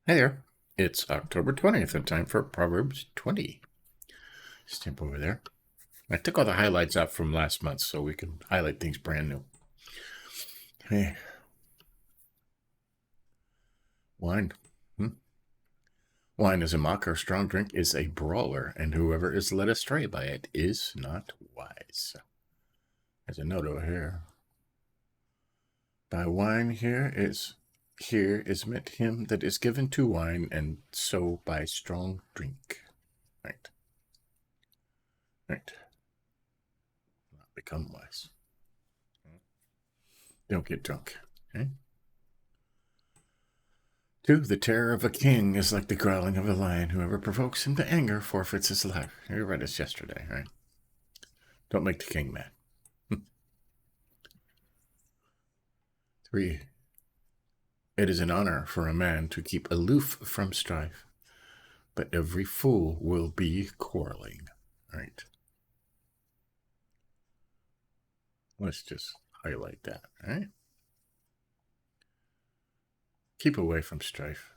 Hey there. It's October 20th and time for Proverbs 20. Stamp over there. I took all the highlights out from last month so we can highlight things brand new. Hey. Wine. Wine is a mocker, strong drink is a brawler, and whoever is led astray by it is not wise. There's a note over here. By wine here is meant him that is given to wine, and so by strong drink. Right. Not become wise. Don't get drunk. Okay? 2. The terror of a king is like the growling of a lion. Whoever provokes him to anger forfeits his life. You read this yesterday, right? Don't make the king mad. 3. It is an honor for a man to keep aloof from strife, but every fool will be quarreling. Right? Let's just highlight that, right? Keep away from strife.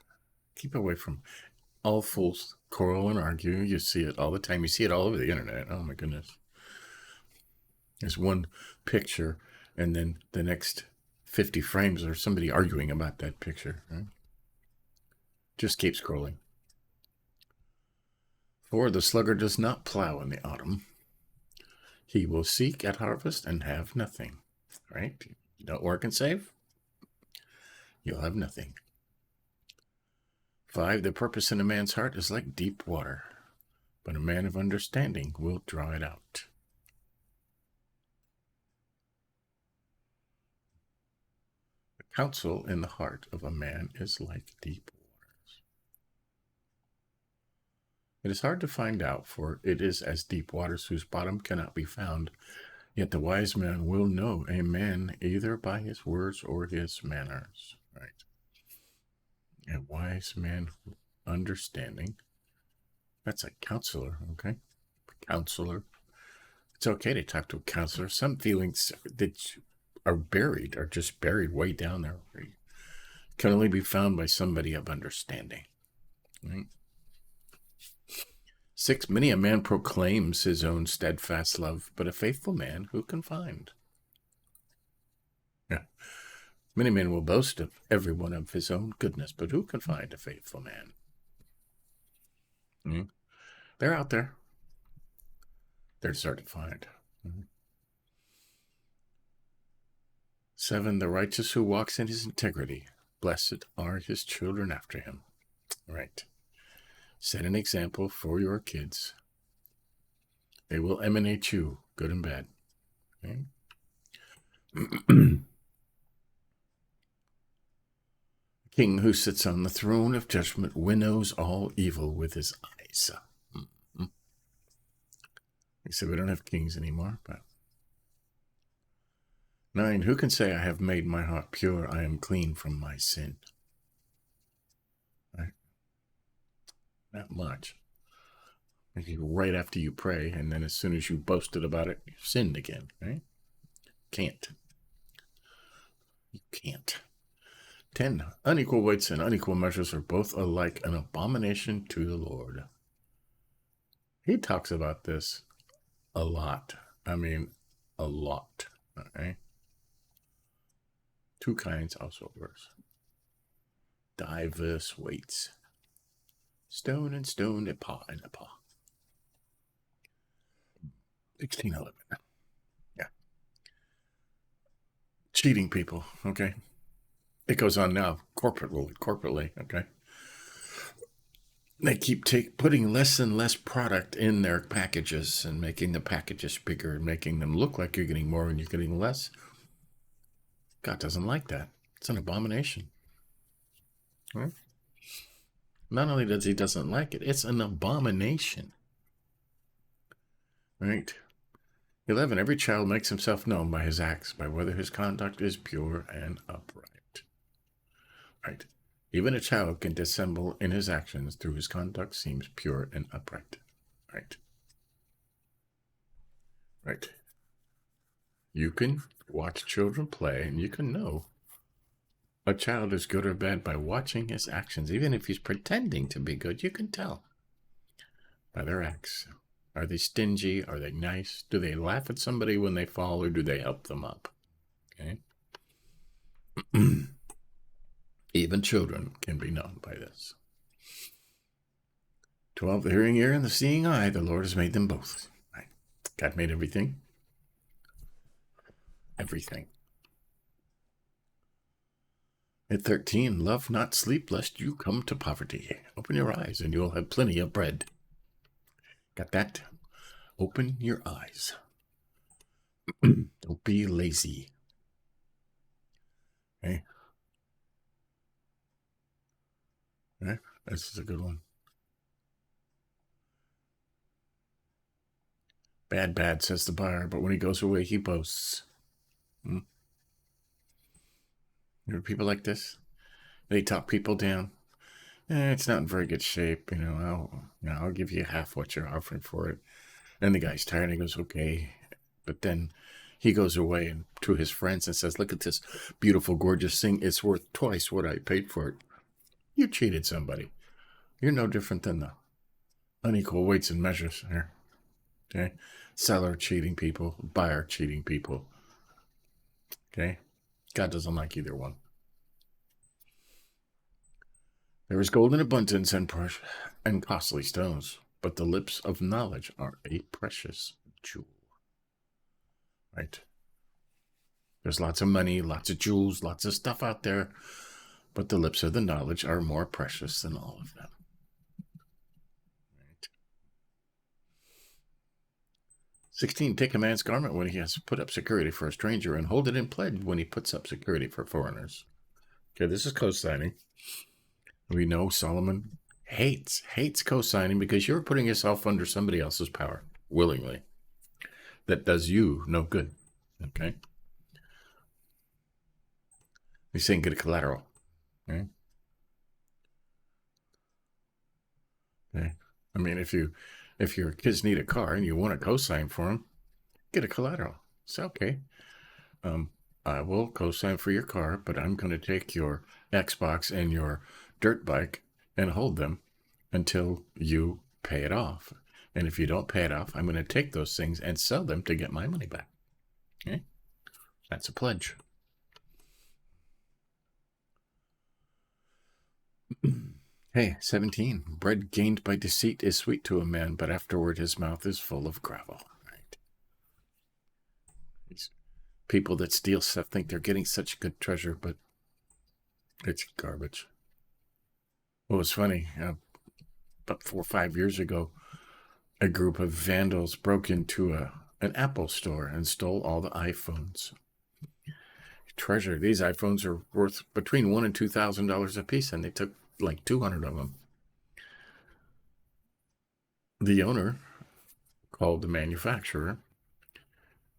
Keep away from all fools quarrel and argue. You see it all the time. You see it all over the internet. Oh my goodness. There's one picture, and then the next 50 frames are somebody arguing about that picture. Right? Just keep scrolling. 4. The sluggard does not plow in the autumn. He will seek at harvest and have nothing. Right? You don't work and save, you'll have nothing. 5. The purpose in a man's heart is like deep water, but a man of understanding will draw it out. The counsel in the heart of a man is like deep waters. It is hard to find out, for it is as deep waters whose bottom cannot be found. Yet the wise man will know a man either by his words or his manners. Right? A wise man understanding. That's a counselor, okay? Counselor. It's okay to talk to a counselor. Some feelings that are just buried way down there. Can only be found by somebody of understanding. Right? 6. Many a man proclaims his own steadfast love, but a faithful man who can find? Yeah. Many men will boast of every one of his own goodness, but who can find a faithful man? They're out there. They're hard to find. 7. The righteous who walks in his integrity, blessed are his children after him. Right. Set an example for your kids. They will emanate you, good and bad. Okay? King who sits on the throne of judgment winnows all evil with his eyes. They said we don't have kings anymore, but 9. Who can say I have made my heart pure? I am clean from my sin. Right? Not much. Maybe right after you pray, and then as soon as you boasted about it, you sinned again, right? Can't. You can't. 10. Unequal weights and unequal measures are both alike an abomination to the Lord. He talks about this a lot. I mean, a lot. Okay? 2 kinds also verse. Diverse weights. Stone and stone, a paw and a paw. 16:11. Yeah. Cheating people, okay? It goes on now, corporately, okay? They keep putting less and less product in their packages and making the packages bigger and making them look like you're getting more and you're getting less. God doesn't like that. It's an abomination. Right? Not only does he doesn't like it, it's an abomination. Right? 11. Every child makes himself known by his acts, by whether his conduct is pure and upright. Right? Even a child can dissemble in his actions through his conduct seems pure and upright. Right? Right. You can watch children play and you can know A child is good or bad by watching his actions. Even if he's pretending to be good, you can tell by their acts. Are they stingy? Are they nice? Do they laugh at somebody when they fall, or do they help them up? Okay. Even children can be known by this. 12, the hearing ear and the seeing eye, the Lord has made them both. Right. God made everything. Everything. At 13, love not sleep, lest you come to poverty. Open your eyes, and you'll have plenty of bread. Got that? Open your eyes. Don't be lazy. Okay? Okay? This is a good one. Bad, says the buyer, but when he goes away, he boasts. You know people like this? They talk people down. It's not in very good shape. I'll give you half what you're offering for it. And the guy's tired and he goes, okay. But then he goes away and to his friends and says, look at this beautiful, gorgeous thing. It's worth twice what I paid for it. You cheated somebody. You're no different than the unequal weights and measures here. Okay? Seller cheating people, buyer cheating people. Okay? God doesn't like either one. There is gold in abundance and costly stones, but the lips of knowledge are a precious jewel. Right? There's lots of money, lots of jewels, lots of stuff out there, but the lips of the knowledge are more precious than all of them. Right? 16, take a man's garment when he has put up security for a stranger, and hold it in pledge when he puts up security for foreigners. Okay, this is co-signing. We know Solomon hates co-signing because you're putting yourself under somebody else's power willingly. That does you no good. Okay? He's saying get a collateral. Okay? Okay? I mean, if your kids need a car and you want to co-sign for them, get a collateral. It's okay. I will co-sign for your car, but I'm going to take your Xbox and your dirt bike and hold them until you pay it off. And if you don't pay it off, I'm going to take those things and sell them to get my money back. Okay? That's a pledge. Hey, 17. Bread gained by deceit is sweet to a man, but afterward his mouth is full of gravel. Right? These people that steal stuff think they're getting such good treasure, but it's garbage. Well, it's funny. About 4 or 5 years ago, a group of vandals broke into an Apple store and stole all the iPhones. Treasure. These iPhones are worth between $1,000 and $2,000 a piece, and they took like 200 of them. The owner called the manufacturer,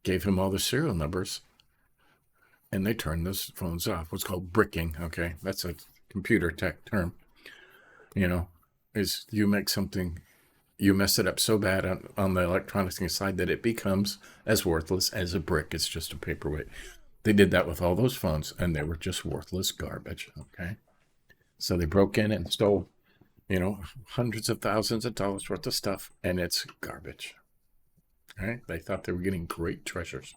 gave him all the serial numbers, and they turned those phones off. What's called bricking. Okay, that's a computer tech term. Is you make something, you mess it up so bad on the electronics side that it becomes as worthless as a brick. It's just a paperweight. They did that with all those phones, and they were just worthless garbage. Okay, so they broke in and stole, hundreds of thousands of dollars worth of stuff, and it's garbage. All right, they thought they were getting great treasures.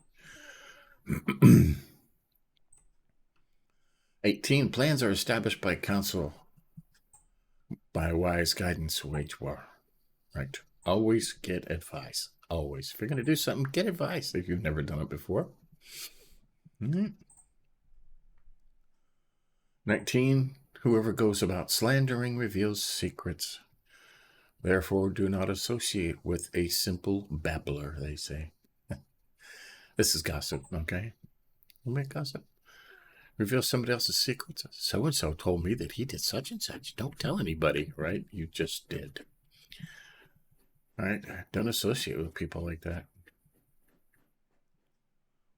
18, plans are established by counsel. By wise guidance, wage war. Right? Always get advice. Always. If you're going to do something, get advice if you've never done it before. 19, whoever goes about slandering reveals secrets. Therefore, do not associate with a simple babbler, they say. This is gossip, okay? You make gossip. Reveal somebody else's secrets. So-and-so told me that he did such and such. Don't tell anybody, right? You just did. All right? Don't associate with people like that.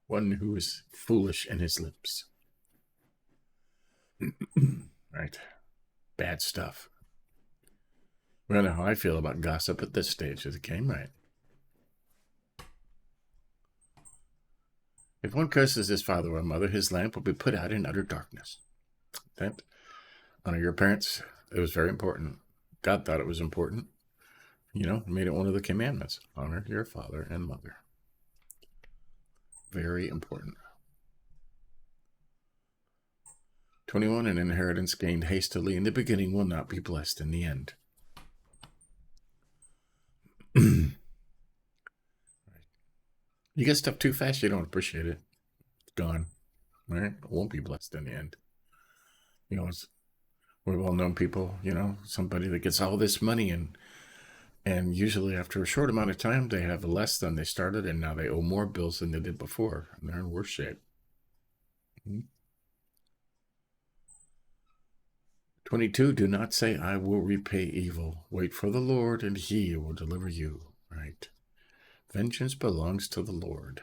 One who is foolish in his lips. Right? Bad stuff. We don't know how I feel about gossip at this stage of the game, right? If one curses his father or mother, his lamp will be put out in utter darkness. That honor your parents. It was very important. God thought it was important. Made it one of the commandments. Honor your father and mother. Very important. 21, an inheritance gained hastily in the beginning will not be blessed in the end. You get stuff too fast, you don't appreciate it. It's gone. Right? It won't be blessed in the end. We're well-known people, somebody that gets all this money and usually after a short amount of time, they have less than they started, and now they owe more bills than they did before, and they're in worse shape. 22, do not say, I will repay evil. Wait for the Lord, and he will deliver you. Right? Vengeance belongs to the Lord.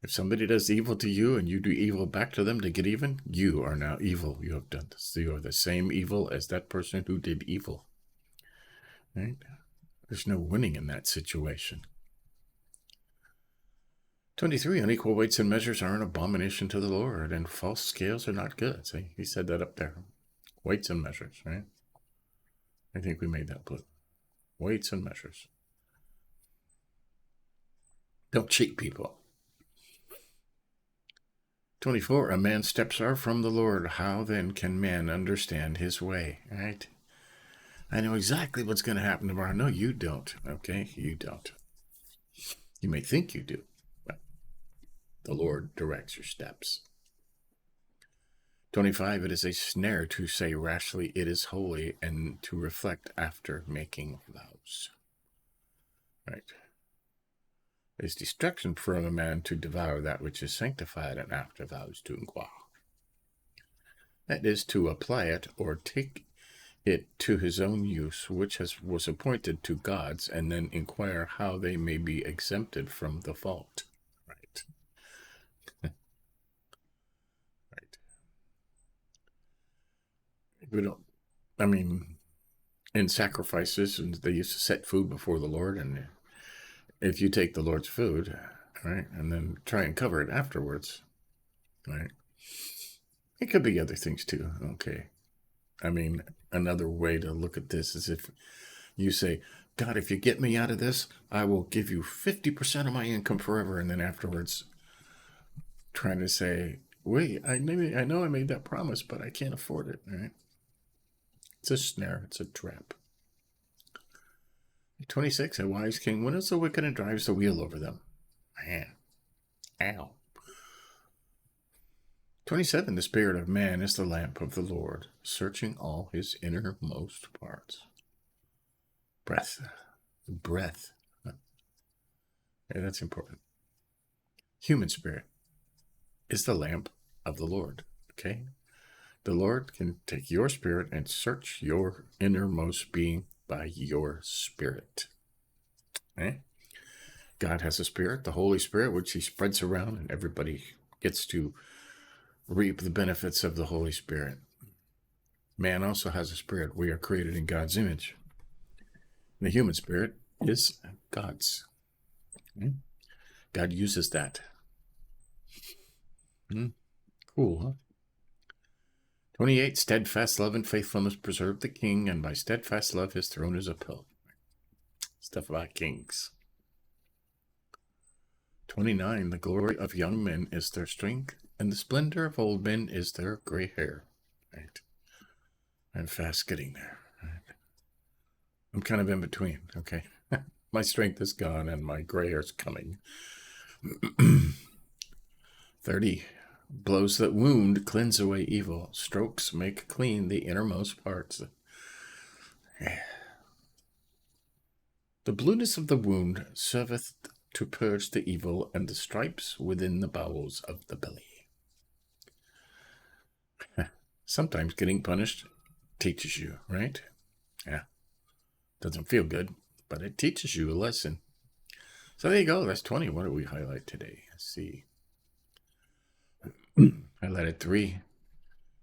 If somebody does evil to you and you do evil back to them to get even, you are now evil. You have done this. You are the same evil as that person who did evil. Right? There's no winning in that situation. 23, unequal weights and measures are an abomination to the Lord, and false scales are not good. See, he said that up there. Weights and measures, right? I think we made that blue. Weights and measures. Don't cheat people. 24, a man's steps are from the Lord. How then can man understand his way? Right? I know exactly what's going to happen tomorrow. No, you don't. Okay? You don't. You may think you do, but the Lord directs your steps. 25, it is a snare to say rashly, it is holy, and to reflect after making vows. Right? It is destruction for a man to devour that which is sanctified, and after vows to inquire. That is to apply it or take it to his own use, which was appointed to God's, and then inquire how they may be exempted from the fault. Right. Right. We don't, in sacrifices, and they used to set food before the Lord, and if you take the Lord's food, right, and then try and cover it afterwards, right, it could be other things too. Okay. Another way to look at this is if you say, God, if you get me out of this, I will give you 50% of my income forever. And then afterwards, trying to say, wait, I know I made that promise, but I can't afford it. Right? It's a snare. It's a trap. 26, a wise king winnowes the wicked and drives the wheel over them. Man. Ow. 27, the spirit of man is the lamp of the Lord, searching all his innermost parts. Breath. Yeah, that's important. Human spirit is the lamp of the Lord. Okay? The Lord can take your spirit and search your innermost being by your spirit. Okay? God has a spirit, the Holy Spirit, which he spreads around, and everybody gets to reap the benefits of the Holy Spirit. Man also has a spirit. We are created in God's image. The human spirit is God's. God uses that. Cool, huh? 28, steadfast love and faithfulness preserve the king, and by steadfast love his throne is upheld. Stuff about kings. 29, the glory of young men is their strength, and the splendor of old men is their gray hair. Right? I'm fast getting there. Right? I'm kind of in between, okay? My strength is gone, and my gray hair's coming. 30, blows that wound cleanse away evil. Strokes make clean the innermost parts. The blueness of the wound serveth to purge the evil, and the stripes within the bowels of the belly. Sometimes getting punished teaches you, right? Yeah. Doesn't feel good, but it teaches you a lesson. So there you go. That's 20. What do we highlight today? Let's see. Highlighted 3.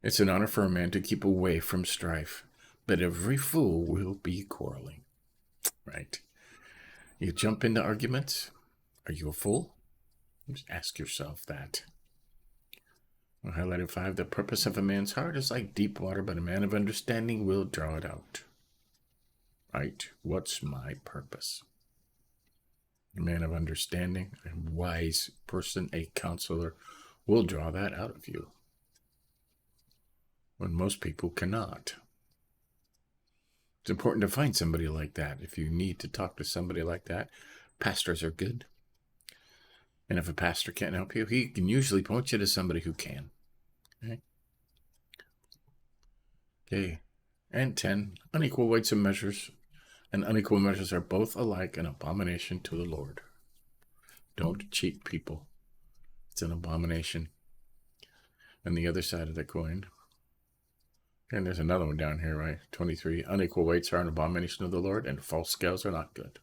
It's an honor for a man to keep away from strife, but every fool will be quarreling. Right? You jump into arguments. Are you a fool? Just ask yourself that. I highlighted 5. The purpose of a man's heart is like deep water, but a man of understanding will draw it out. Right? What's my purpose? A man of understanding, a wise person, a counselor will draw that out of you, when most people cannot. It's important to find somebody like that. If you need to talk to somebody like that, pastors are good. And if a pastor can't help you, he can usually point you to somebody who can. Okay. And 10, unequal weights and measures and unequal measures are both alike an abomination to the Lord. Don't cheat people. It's an abomination. And the other side of the coin, and there's another one down here, right? 23, unequal weights are an abomination to the Lord, and false scales are not good.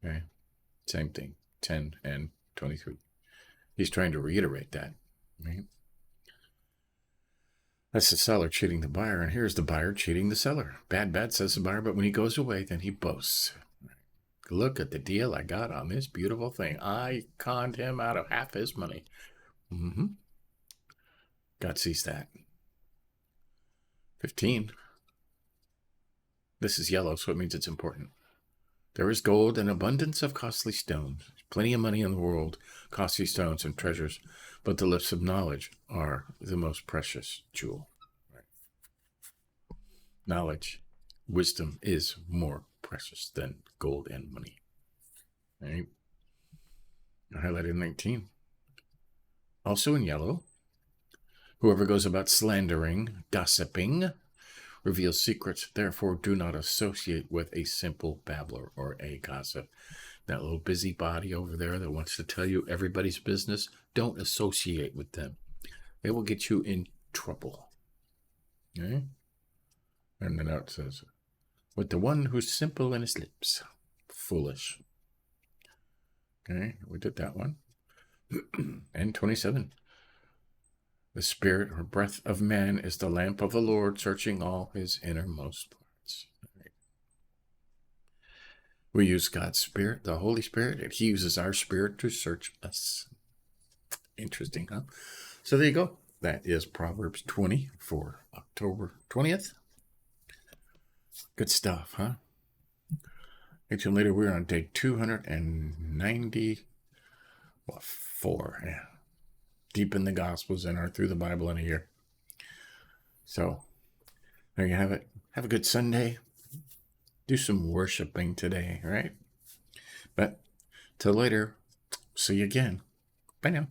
Okay. Same thing, 10 and 23. He's trying to reiterate that, right? That's the seller cheating the buyer, and here's the buyer cheating the seller. Bad, says the buyer, but when he goes away, then he boasts. Look at the deal I got on this beautiful thing. I conned him out of half his money. God sees that. 15. This is yellow, so it means it's important. There is gold and abundance of costly stones. Plenty of money in the world, costly stones and treasures, but the lips of knowledge are the most precious jewel. Right. Knowledge, wisdom is more precious than gold and money. Right. I highlighted 19. Also in yellow, whoever goes about slandering, gossiping, reveals secrets. Therefore, do not associate with a simple babbler or a gossip. That little busybody over there that wants to tell you everybody's business, don't associate with them. They will get you in trouble. Okay? And the note says, with the one who's simple in his lips, foolish. Okay, we did that one. And 27. The spirit or breath of man is the lamp of the Lord, searching all his innermost parts. Right. We use God's Spirit, the Holy Spirit, and he uses our spirit to search us. Interesting, huh? So there you go. That is Proverbs 20 for October 20th. Good stuff, huh? Catch you later. We're on day 294. Yeah. Deep in the Gospels and are through the Bible in a year. So, there you have it. Have a good Sunday. Do some worshiping today, right? But till later, see you again. Bye now.